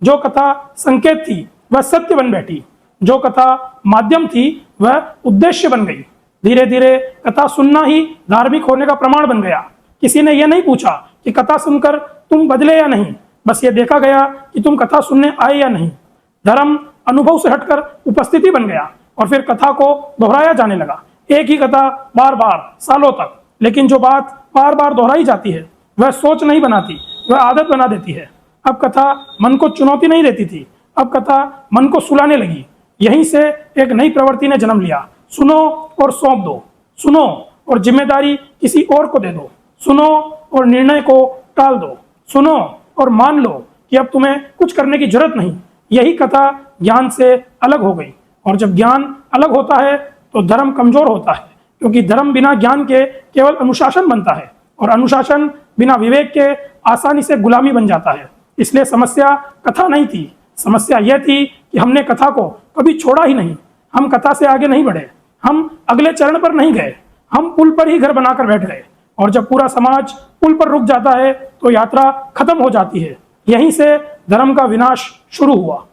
जो कथा संकेत थी वह सत्य बन बैठी, जो कथा माध्यम थी वह उद्देश्य बन गई। धीरे धीरे कथा सुनना ही धार्मिक होने का प्रमाण बन गया। किसी ने यह नहीं पूछा कि कथा सुनकर तुम बदले या नहीं, बस ये देखा गया कि तुम कथा सुनने आए या नहीं। धर्म अनुभव से हटकर उपस्थिति बन गया और फिर कथा को दोहराया जाने लगा। एक ही कथा बार बार सालों तक, लेकिन जो बात बार बार दोहराई जाती है वह सोच नहीं बनाती, वह आदत बना देती है। अब कथा मन को चुनौती नहीं देती थी, अब कथा मन को सुलाने लगी। यहीं से एक नई प्रवृत्ति ने जन्म लिया। सुनो और सौंप दो, सुनो और जिम्मेदारी किसी और को दे दो, सुनो और निर्णय को टाल दो, सुनो और मान लो कि अब तुम्हें कुछ करने की जरूरत नहीं। यही कथा ज्ञान से अलग हो गई। और जब ज्ञान अलग होता है तो धर्म कमजोर होता है, क्योंकि धर्म बिना ज्ञान के केवल अनुशासन बनता है और अनुशासन बिना विवेक के आसानी से गुलामी बन जाता है। इसलिए समस्या कथा नहीं थी, समस्या यह थी कि हमने कथा को कभी छोड़ा ही नहीं। हम कथा से आगे नहीं बढ़े, हम अगले चरण पर नहीं गए, हम पुल पर ही घर बनाकर बैठ गए। और जब पूरा समाज पुल पर रुक जाता है तो यात्रा खत्म हो जाती है। यहीं से धर्म का विनाश शुरू हुआ।